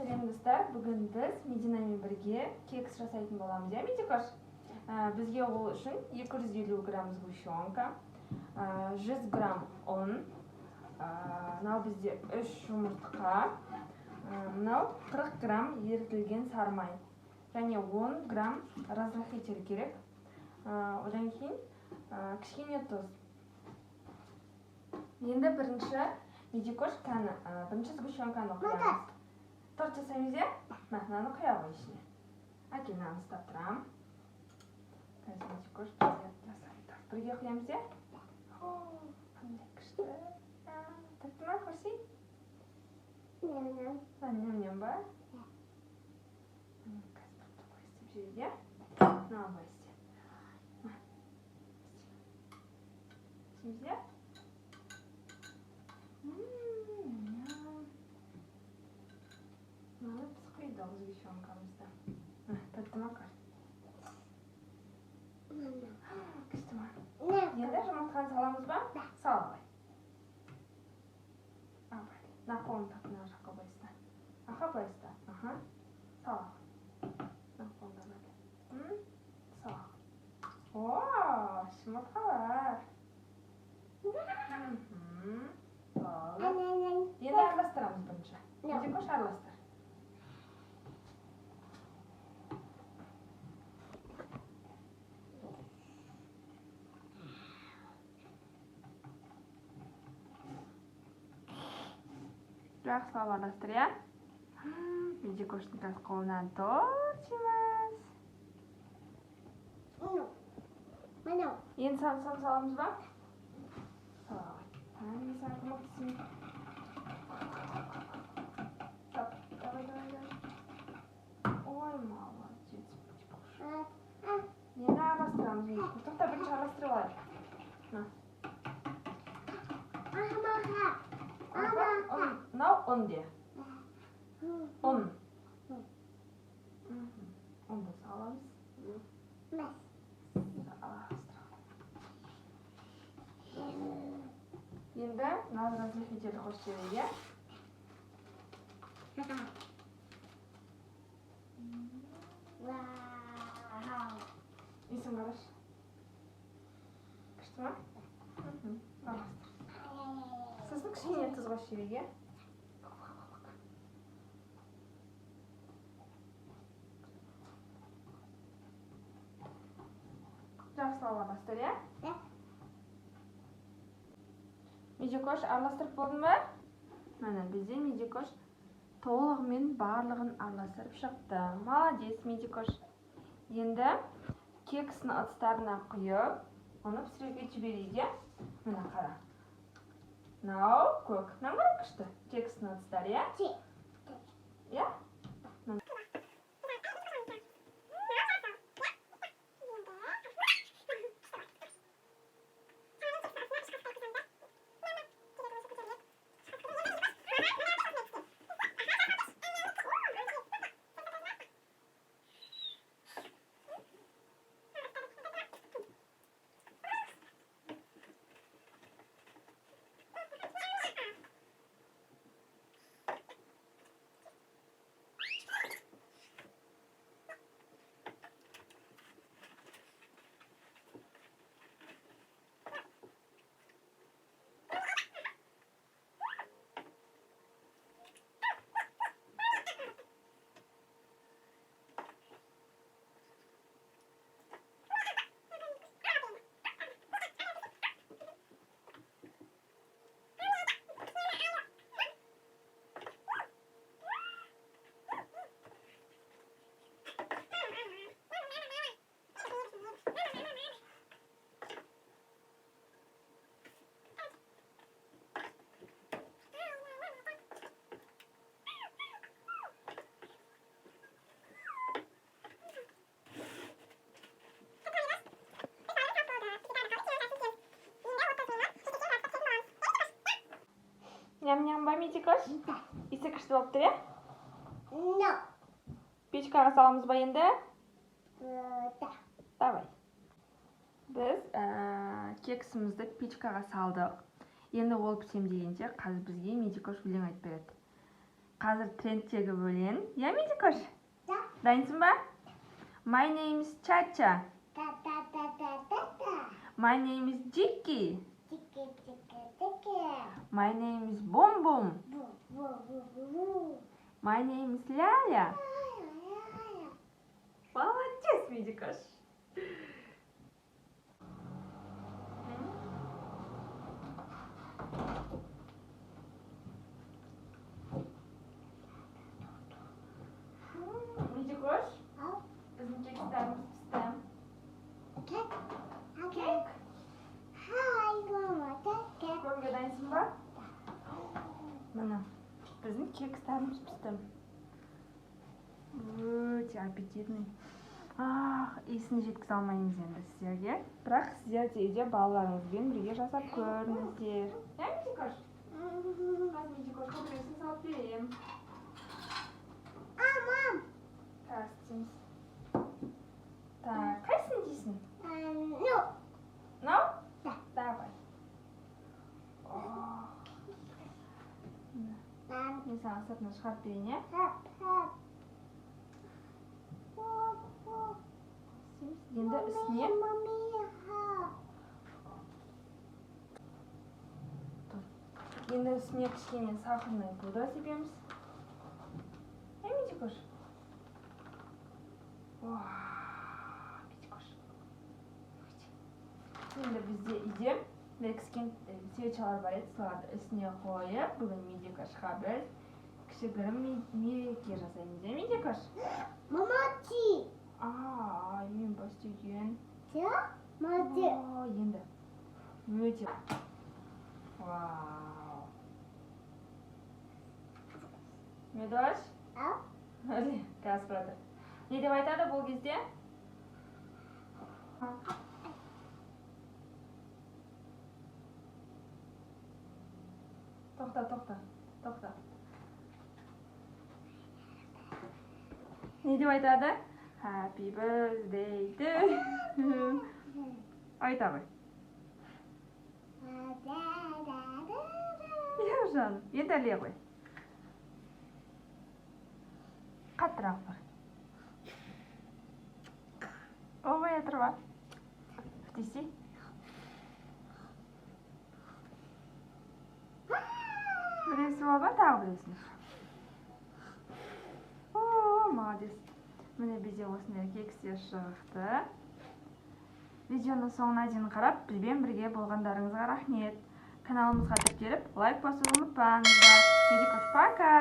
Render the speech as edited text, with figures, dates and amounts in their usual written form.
Сәлем достар, бүгін біз Мединамен бірге кекс жасайтын боламыз, Медикош? Бізге ол үшін 250 грамм сгущенка, 100 грамм ұн, мынау бізде 3 жұмыртқа, мынау 40 грамм ерітілген сары май, және 10 грамм разрыхитель керек. Одан кейін кішкене тұз. Енді бірінші Медикош бірінші сгущенканы құямыз. Торт жасаймыз, мынаны құя ғой ішіне. Әкел, мынаны ұстап тұрам. Қазір Медикош жасайды. Бірге құямыз, қандай күшті. Тәтті ма, көрсей? Ням-ням ба? Қазір бірді қойыстым жерге. Мынау ба істе. Істейміз, Мынаны біз құйдық сгущенкамызды. Тәтті ма, көр? Күшті ма? Енді жұмыртқаны саламыз ба? Сал ғой. Мына қолын тап, мына жаққа байыста. Байыста. Сал ғой. Мына қолында бәлі. Сал. Жұмыртқалар. Енді араластырамыз бірінші. Медикош, араластыр. Жақсы араластыр, Медикоштың қазір қолынан торт жейміз. Енді саламыз ба? Сала ғой. Мен саған көмектесейін. Давай. Ой, молодец, Медикош. Енді араластырамыз, Медикош. Тоқта, бірінші араластырып алайық. Мынау ұн де. Ұн. Ұнды саламыз. Енді мынаны разрыхитель қосып жіберейік, Иісін қарашы. Күшті ма? Араластыр. Сосын кішкене тұз қосып жіберейік, Жақсы араластыр, Медикош, араластырып болдың ба? Міне, бізде Медикош толығымен барлығын араластырып шықты. Молодец, Медикош. Енді кекстің ыдыстарына құйып, оны пісіруге жіберейік, Міне қара. Мынау көк. Мынау қара күшті. Кекстің ыдыстары, Ням-ням ба, Медикош? Иісі күшті болып тұр, Печкаға саламыз ба енді? Давай. Біз кексімізді печкаға салдық. Енді ол пісем дегенде қазір бізге Медикош өлең айтып береді. Қазір трендтегі бөлен. Я, Медикош? Да. Дайынсың ба? My name is Chacha. My name is Jiki. My name is Boom Boom. My name is Ляля. Молодец, Медикош. Медикош? Біздің кекстеріміз пісті. Кек? Көруге дайынсың ба? Міне, біздің кекстеріміз пісті. Өте аппетитный. Есін жеткізе алмаймыз енді сіздерге. Бірақ сіздер де үйде балаларыңызбен бірге жасап көріңіздер. Я, Медикош? Қазір Медикош көбіресін салып берем. Мам. Так, істейміз. Так, қайсысын дейсің? Мынау? Да. Давай. Мен саған сыртына шығарып берейін, иә? Енді үстіне кішкене сахарный пудра себеміз. Медикош? Медикош. Енді бізде үйде кішкене свечалар бар еді, соларды үстіне қойып, бүгін Медикошқа біз кішігірім мереке жасаймыз, иә, Медикош? Мамачи. Мен бастеген. Мамачи. Енді өте. Вау. Медош? Қазір жатыр. Не деп айтады бұл кезде? Тоқта. Не деп айтады? Happy birthday to you. Айта ғой. Жаным, енді әле ғой. Қаттырақ бар. Ой, тұрба. Күтесі? Біресі болға, тағы біресін. Молодец. Міне бізде осындай кекстер шықты. Видеоны соңына дейін қарап, бізбен бірге болғандарыңызға рахмет. Каналымызға тіркеліп, лайк басуды ұмытпаңыздар. Медикош, пока!